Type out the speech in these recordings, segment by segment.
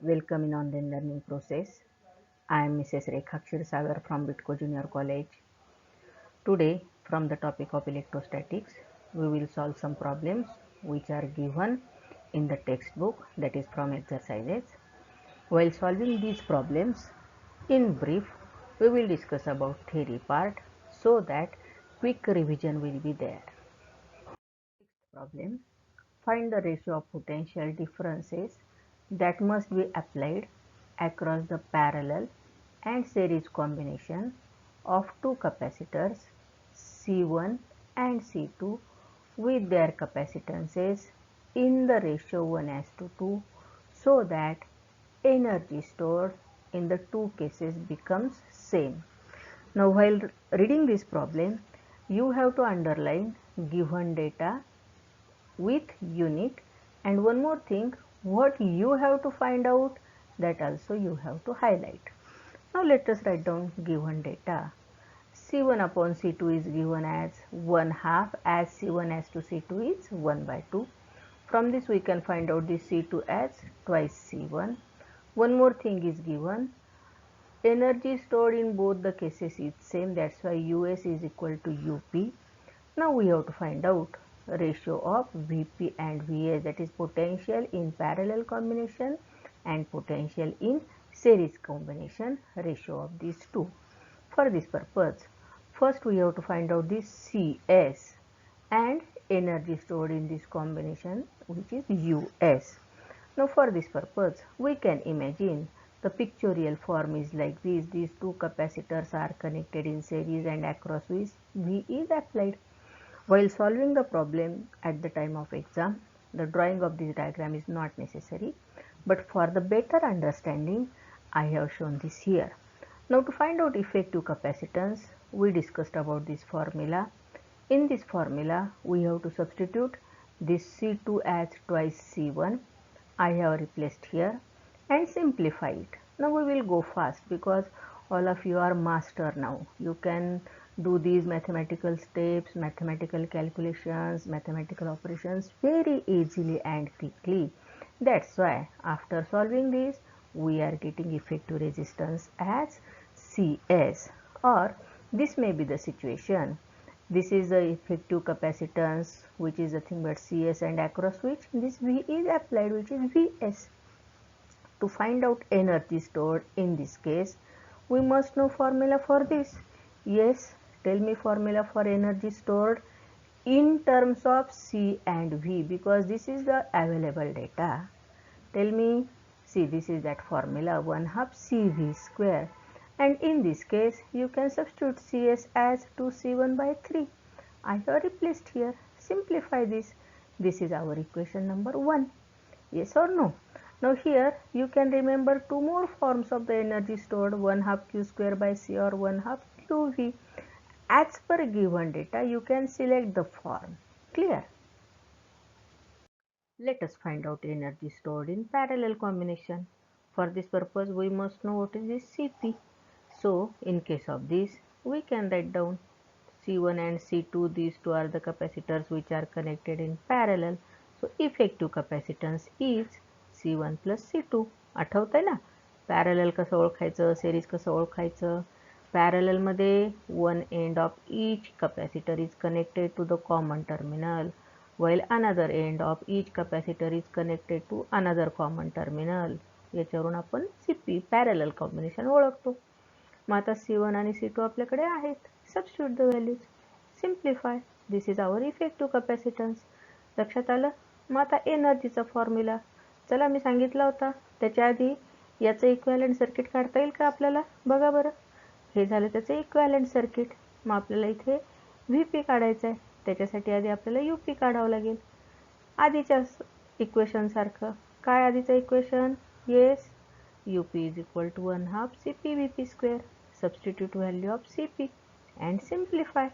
Welcome in online learning process. I am Mrs. Rekha Ksirsagar from Bitco Junior College. Today, from the topic of electrostatics, we will solve some problems which are given in the textbook, that is from exercises. While solving these problems, in brief, we will discuss about theory part so that quick revision will be there. Sixth problem. Find the ratio of potential differences that must be applied across the parallel and series combination of two capacitors C1 and C2 with their capacitances in the ratio 1:2 so that energy stored in the two cases becomes same. Now while reading this problem, you have to underline given data with unit, and one more thing, what you have to find out, that also you have to highlight. Now let us write down given data. C1 upon C2 is given as 1/2, as C1 as to C2 is 1/2. From this we can find out this C2 as twice C1. One more thing is given, energy stored in both the cases is same, that's why US is equal to UP. Now we have to find out ratio of Vp and Vs, that is potential in parallel combination and potential in series combination, ratio of these two. For this purpose, first we have to find out this Cs and energy stored in this combination, which is Us. Now for this purpose, we can imagine the pictorial form is like this. These two capacitors are connected in series and across which V is applied. While solving the problem at the time of exam, the drawing of this diagram is not necessary, but for the better understanding, I have shown this here. Now to find out effective capacitance, we discussed about this formula. In this formula, we have to substitute this C2 as twice C1. I have replaced here and simplify it. Now we will go fast because all of you are master now. You can do these mathematical steps, mathematical calculations, mathematical operations very easily and quickly. That's why after solving this, we are getting effective resistance as Cs, or this may be the situation. This is the effective capacitance, which is nothing but Cs, and across which this V is applied, which is Vs. To find out energy stored in this case, we must know formula for this. Yes, tell me formula for energy stored in terms of C and V, because this is the available data. Tell me, see, this is that formula 1/2 CV square, and in this case you can substitute Cs as 2C1/3. I have replaced here. Simplify this. This is our equation number 1. Yes or no? Now here you can remember two more forms of the energy stored, 1/2 Q square by C or 1/2 QV. As per given data, you can select the form. Clear? Let us find out energy stored in parallel combination. For this purpose, we must know what is this Cp. So, in case of this, we can write down C1 and C2. These two are the capacitors which are connected in parallel. So, effective capacitance is C1 plus C2. आठवतंय ना? Parallel कसं ओळखायचं, series कसं ओळखायचं. Parallel मध्ये one end of each capacitor is connected to the common terminal, while another end of each capacitor is connected to another common terminal. याच्यावरून आपण Cp parallel combination ओळखतो. मग आता C1 आणि C2 आपल्याकडे आहेत. Substitute the values, simplify. This is our effective capacitance. लक्षात आलं? मग आता एनर्जीचा फॉर्म्युला, चला मी सांगितला होता त्याच्या आधी याचं इक्विव्हॅलेंट सर्किट काढता येईल का आपल्याला? बघा बरं, हे झालं त्याचं इक्विव्हॅलेंट सर्किट. मग आपल्याला इथे व्ही काढायचं आहे. त्याच्यासाठी आधी आपल्याला यूपी काढावं लागेल. आधीच्या इक्वेशन सारखं. काय आधीचं equation? Yes, UP is equal to 1/2 Cp Vp square. Substitute value of Cp and simplify.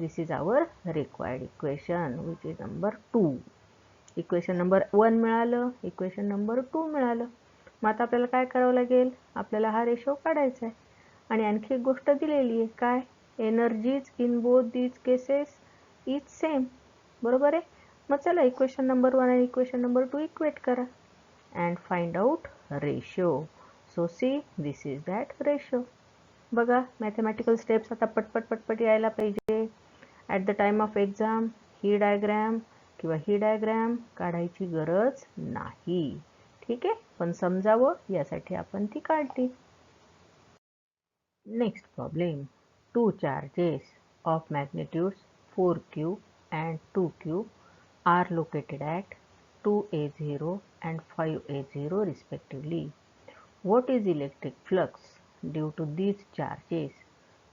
This is our required equation, which is number 2. Equation number 1 मिळालं, इक्वेशन नंबर 2 मिळालं. मग आता आपल्याला काय करावं लागेल? आपल्याला हा रेशो काढायचा आहे. आणि आणखी एक गोष्ट दिलेली आहे, काय? Energies in both these cases is same. बरोबर आहे? मग चला इक्वेशन नंबर 1 आणि इक्वेशन नंबर 2 इक्वेट करा and find out ratio. So see, this is that ratio. बघा मॅथमॅटिकल स्टेप्स आता पटपट पटपट यायला पाहिजे. At the time of exam he diagram किंवा ही डायग्रॅम काढायची गरज नाही. ठीक आहे, पण समजावं यासाठी आपण ती काढली. Next problem. Two charges of magnitudes 4q and 2q are located at 2a0 and 5a0 respectively. What is electric flux due to these charges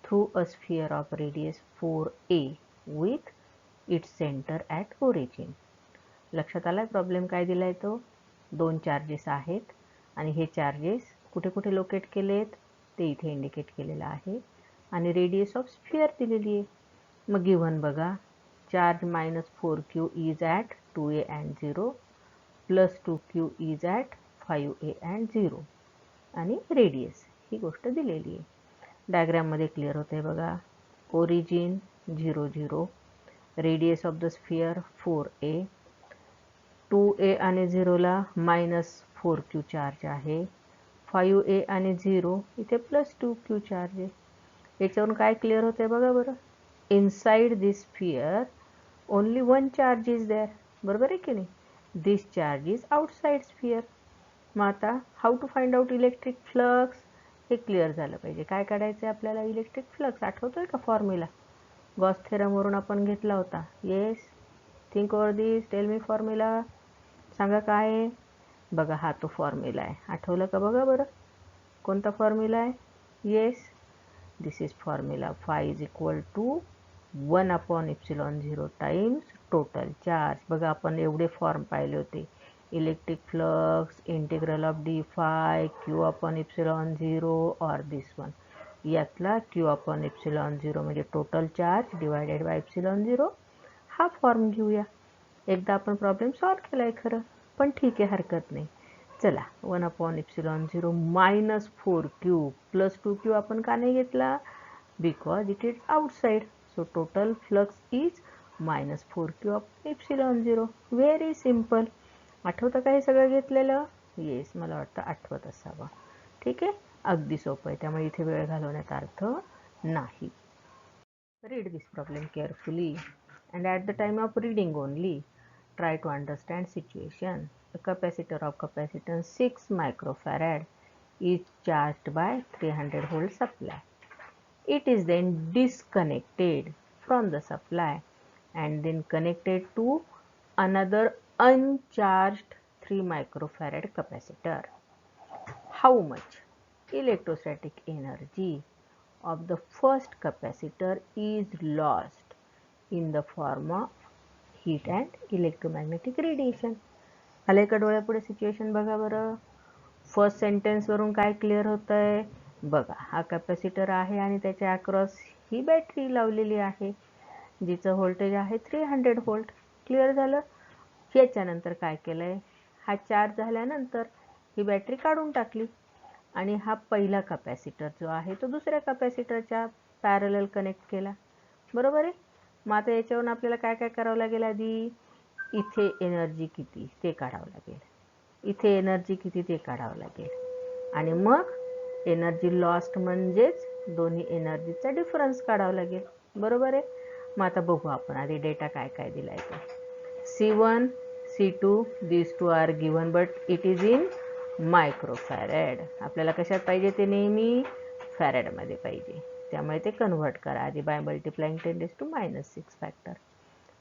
through a sphere of radius 4a with its center at origin? लक्षात आला problem काय दिलाय तो? दोन charges आहेत आणि हे charges कुठे कुठे लोकेट केलेत ते इथे इंडिकेट केलेलं आहे आणि रेडियस ऑफ स्फिअर दिलेली आहे. मग गिव्हन बघा, charge -4q is at 2a and 0 plus 2q is at 5a and 0 आणि रेडियस ही गोष्ट दिलेली आहे. डायग्रॅममध्ये क्लिअर होते बघा. Origin 0 0, radius of the sphere 4a, 2a आणि 0ला -4q चार्ज आहे, 5a आणि 0 इथे +2q चार्ज आहे. याच्यावरून काय क्लिअर होते बघा बरं. Inside this sphere only one charge is there. बरोबर आहे की नाही? This charge is outside sphere. मग आता how to find out electric flux हे क्लिअर झालं पाहिजे. काय काढायचं आहे आपल्याला? Electric flux. आठवतोय का फॉर्म्युला? गॉस थेरमवरून आपण घेतला होता. Yes, think over this, tell me formula. सांगा काय आहे? बघा हा तो फॉर्म्युला आहे. आठवलं का बघा बरं. कोणता फॉर्म्युला आहे? Yes, this is formula. Phi is equal to 1/ε0 times total charge. बघा आपण एवढे फॉर्म पाहिले होते. Electric flux, integral of d phi, Q/ε0 और दिस वन. यातला Q/ε0 म्हणजे टोटल चार्ज डिवायडेड बाय ε0 हा फॉर्म घेऊया. एकदा आपण प्रॉब्लेम सॉल्व केला आहे खरं, पण ठीक आहे, हरकत नाही. चला, 1/ε0 -4q प्लस 2q आपण का नाही घेतला? Because it is outside. So total flux is -4q/ε0. Very simple. आठवतं का हे सगळं घेतलेलं? येस, मला वाटतं आठवत असावं. ठीक आहे, अगदी सोपं आहे, त्यामुळे इथे वेळ घालवण्यात अर्थ नाही. Read this problem carefully and at the time of reading only try to understand situation. A capacitor of capacitance 6 microfarad is charged by 300 volt supply. It is then disconnected from the supply and then connected to another uncharged 3 microfarad capacitor. How much electrostatic energy of the first capacitor is lost in the form of heat and electromagnetic radiation? आले का डोळ्यापुढे situation? बघा बरं. First सेंटेन्सवरून काय clear होतं आहे? बघा, हा कॅपॅसिटर आहे आणि त्याच्या अक्रॉस ही बॅटरी लावलेली आहे जिचं व्होल्टेज आहे 300 व्होल्ट. क्लिअर झालं? याच्यानंतर काय केलं आहे? हा चार्ज झाल्यानंतर ही बॅटरी काढून टाकली आणि हा पहिला कॅपॅसिटर जो आहे तो दुसऱ्या कॅपॅसिटरच्या पॅरलल कनेक्ट केला. बरोबर आहे? मग आता याच्यावरून आपल्याला काय काय करावं लागेल? आधी इथे एनर्जी किती ते काढावं लागेल, इथे एनर्जी किती ते काढावं लागेल आणि मग एनर्जी लॉस्ट म्हणजेच दोन्ही एनर्जीचा डिफरन्स काढावा लागेल. बरोबर आहे? मग आता बघू आपण आधी डेटा काय काय दिला आहे ते. C1, C2 these two are given but it is in microfarad. आपल्याला कशात पाहिजे ते? नेहमी फॅरेडमध्ये पाहिजे, त्यामुळे ते कन्व्हर्ट करा आधी बाय मल्टिप्लाइंग 10⁻⁻6 फॅक्टर.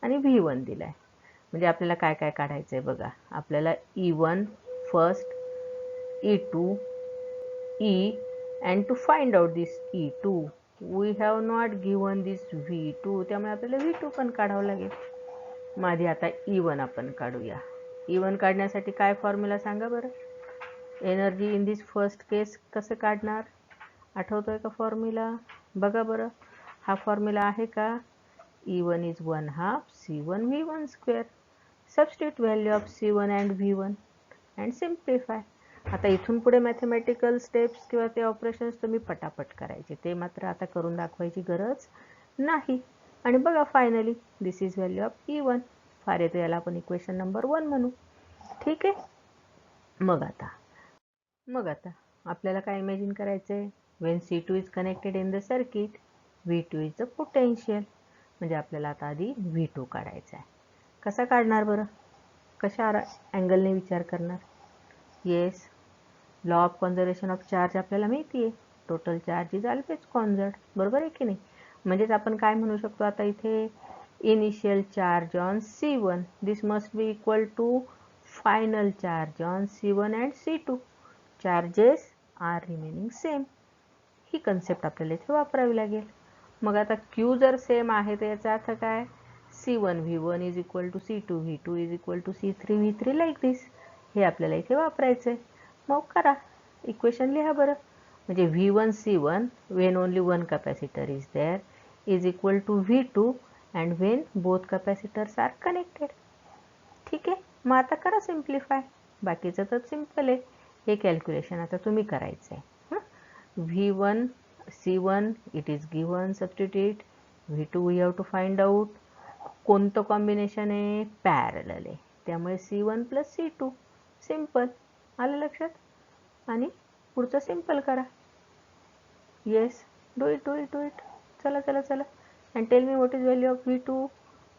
आणि V1 दिला आहे. म्हणजे आपल्याला काय काय काढायचं आहे बघा. आपल्याला E1 first, E2, E, and to find out this E2 we have not given this V2, त्यामुळे आपल्याला V2 पण काढावं लागेल. मग आधी आता E1 आपण काढूया. E1 काढण्यासाठी काय फॉर्म्युला सांगा बरं. एनर्जी इन दिस फर्स्ट केस कसं काढणार? आठवतोय का फॉर्म्युला? बघा बरं, हा फॉर्म्युला आहे का? E1 is 1/2 C1 V1 square. Substitute value of C1 and V1 and simplify. आता इथून पुढे मॅथमॅटिकल स्टेप्स किंवा ते ऑपरेशन्स तुम्ही पटापट करायचे, ते मात्र आता करून दाखवायची गरज नाही. आणि बघा finally this is value of E1. फार येतो, याला आपण इक्वेशन नंबर 1 म्हणू. ठीक आहे? मग आता मग आता आपल्याला काय इमॅजिन करायचं आहे, Wien C2 is connected in the circuit, V2 is the potential. म्हणजे आपल्याला आता आधी V2 काढायचा आहे. कसा काढणार बरं, कशा अँगलने विचार करणार? Yes, law of conservation of charge आपल्याला माहिती आहे, टोटल चार्ज इज ऑलवेज कॉन्झर्व्ड, बरोबर आहे की नाही? म्हणजेच आपण काय म्हणू शकतो आता इथे, initial charge on C1 this must be equal to final charge on C1 and C2. Charges are remaining same. ही कन्सेप्ट आपल्याला इथे वापरावी लागेल. मग आता Q जर सेम आहे तर याचा अर्थ काय, C1 V1 is equal to C2 V2 is equal to C3 V3 like this. हे आपल्याला इथे वापरायचं आहे. मग करा, इक्वेशन लिहा बरं. म्हणजे V1 C1 when only one capacitor is there is equal to V2 and when both capacitors are connected. ठीक आहे, मग आता करा सिम्प्लिफाय. बाकीचं तर सिम्पल आहे. हे कॅल्क्युलेशन आता तुम्ही करायचं आहे. V1 C1 it is given, substitute. V2 we have to find out. कोणतं कॉम्बिनेशन आहे, पॅरलल आहे, त्यामुळे C1 प्लस C2. सिम्पल, आलं लक्षात? आणि पुढचं सिम्पल करा. Yes, do it do it do it. चला चला चला. And tell me what is value of V2.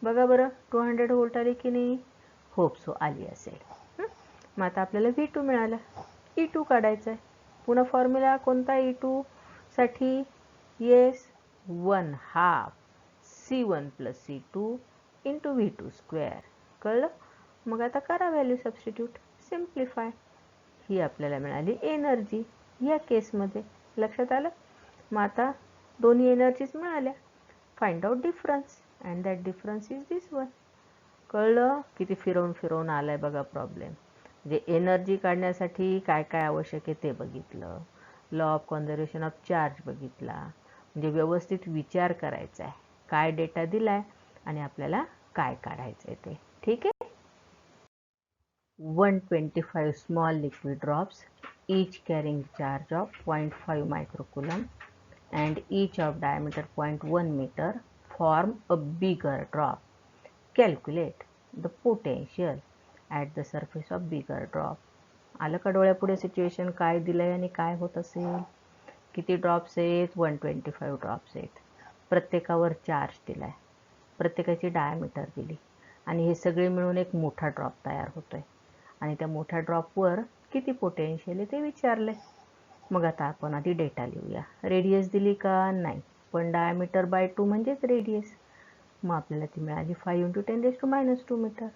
बघा बरं, 200 व्होल्ट आली की नाही? होप सो आली असेल. मग आता आपल्याला V2 मिळाला. E2 काढायचं आहे. पुन्हा फॉर्म्युला कोणता E2 साठी? Yes, 1/2 C1 plus C2 into V2 square. कळलं? मग आता करा व्हॅल्यू सबस्टिट्यूट, सिम्प्लिफाय. ही आपल्याला मिळाली एनर्जी या केसमध्ये. लक्षात आलं? मग आता दोन्ही एनर्जीज मिळाल्या. Find out difference and that difference is this one. कळलं? किती फिरवून फिरवून आलाय बघा प्रॉब्लेम. म्हणजे एनर्जी काढण्यासाठी काय काय आवश्यक आहे ते बघितलं, law of conservation of charge बघितला. म्हणजे व्यवस्थित विचार करायचा आहे, काय डेटा दिलाय आणि आपल्याला काय काढायचं आहे ते. ठीक आहे. 125 small liquid drops, each carrying charge of 0.5 microcoulomb and each of diameter 0.1 meter form a bigger drop. Calculate the potential at the surface of bigger drop. आलं का डोळ्यापुढे सिच्युएशन, काय दिलंय आणि काय होत असेल? किती ड्रॉप्स आहेत? 125 ड्रॉप्स आहेत. प्रत्येकावर चार्ज दिलाय, प्रत्येकाची डायमीटर दिली आणि हे सगळे मिळून एक मोठा ड्रॉप तयार होतोय. आणि त्या मोठ्या ड्रॉपवर किती पोटेन्शियल आहे ते विचारलंय. मग आता आपण आधी डेटा लिहूया. रेडियस दिली का? नाही, पण डायमीटर बाय 2 म्हणजेच रेडियस. मग आपल्याला ती मिळाली 5 × 10⁻² मीटर.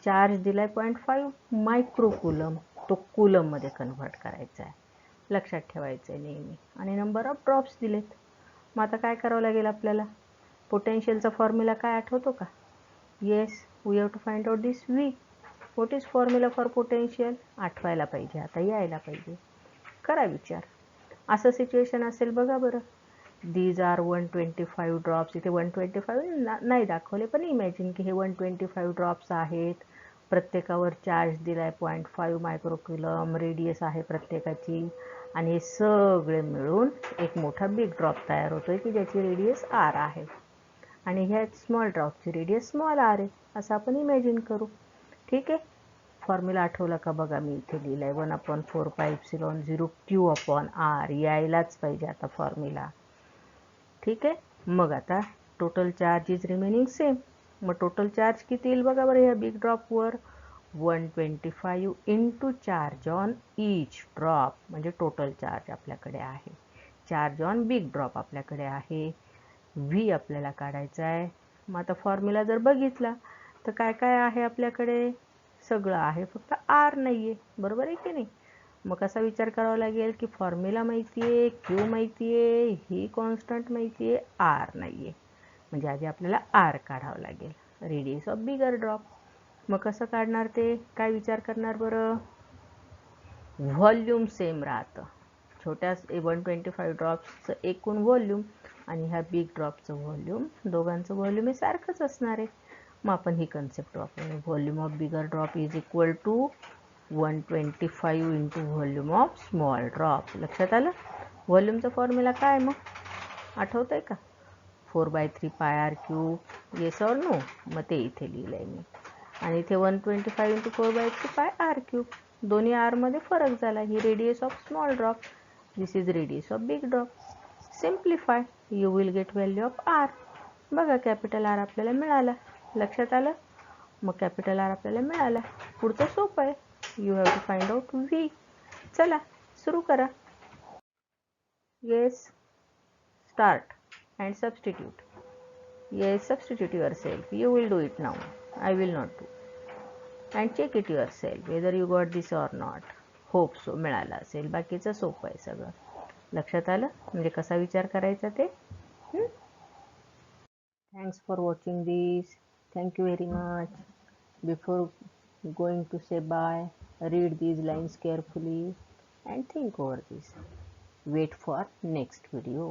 चार्ज दिलाय 0.5 मायक्रोकुलम, तो कुलममध्ये कन्व्हर्ट करायचा आहे. लक्षात ठेवायचं आहे नेहमी. आणि नंबर ऑफ ड्रॉप्स दिलेत. मग आता काय करावं लागेल आपल्याला? पोटेन्शियलचा फॉर्म्युला काय आठवतो का? Yes, we have to find out this V. What is formula for potential? आठवायला पाहिजे, आता यायला पाहिजे. करा विचार. असं सिच्युएशन असेल बघा बरं, दीज आर 125 ड्रॉप्स. इथे 125 नाही दाखवले, पण इमॅजिन की हे 125 ड्रॉप्स आहेत. प्रत्येकावर चार्ज दिलाय 0.5 मायक्रोकुलम, रेडियस आहे प्रत्येकाची, आणि हे सगळे मिळून एक मोठा बिग ड्रॉप तयार होतोय की ज्याची रेडियस R आहे आणि ह्या स्मॉल ड्रॉपची रेडियस स्मॉल r आहे, असं आपण इमॅजिन करू. ठीक आहे. फॉर्म्युला आठवला का बघा, मी इथे लिहिलंय 1/4πε0 Q/r. यायलाच पाहिजे आता फॉर्म्युला. ठीक आहे. मग आता total charge is remaining same. मग टोटल चार्ज किती येईल बघा बरं ह्या बिग ड्रॉपवर? 125 into charge on each drop, म्हणजे टोटल चार्ज आपल्याकडे आहे. चार्ज ऑन बिग ड्रॉप आपल्याकडे आहे. व्ही आपल्याला काढायचा आहे. मग आता फॉर्म्युला जर बघितला तर काय काय आहे आपल्याकडे? सगळं आहे, फक्त आर नाही आहे, बरोबर आहे की नाही? मग कसा विचार करावा लागेल की फॉर्म्युला माहिती आहे, क्यू माहिती आहे, ही कॉन्स्टंट माहिती आहे, आर नाही आहे. म्हणजे आधी आपल्याला आर काढावं लागेल, रेडियस ऑफ बिगर ड्रॉप. मग कसं काढणार ते? काय विचार करणार बरं? व्हॉल्यूम सेम राहतं. छोट्या 125 ड्रॉप्सचं एकूण व्हॉल्यूम आणि ह्या बिग ड्रॉपचं व्हॉल्यूम, दोघांचं व्हॉल्यूम हे सारखंच असणार आहे. मग आपण ही कन्सेप्ट वापरू. Volume of bigger drop is equal to 125 into volume of small drop. लक्षात आलं? व्हॉल्यूमचा फॉर्म्युला काय मग आठवतंय का? 4/3πr³. Yes or no? मग ते इथे लिहिलंय मी. आणि इथे 125 इंटू 4/3πr³. दोन्ही आर मध्ये फरक झाला. ही radius of small drop, this is radius of big drop. Simplify, you will get value of R. बघा कॅपिटल आर आपल्याला मिळाला. लक्षात आलं? मग कॅपिटल आर आपल्याला मिळाला. पुढचं सोपं आहे. You have to find out V. चला सुरू करा. Yes, start and substitute. Yes, substitute yourself. You will do it now. I will not do. And check it yourself whether you got this or not. Hope so. मिळाला असेल. बाकीचं सोपं आहे सगळं. लक्षात आलं? म्हणजे कसा विचार करायचा ते? Thanks for watching this. Thank you very much. Before going to say bye, read these lines carefully and think over this. Wait for next video.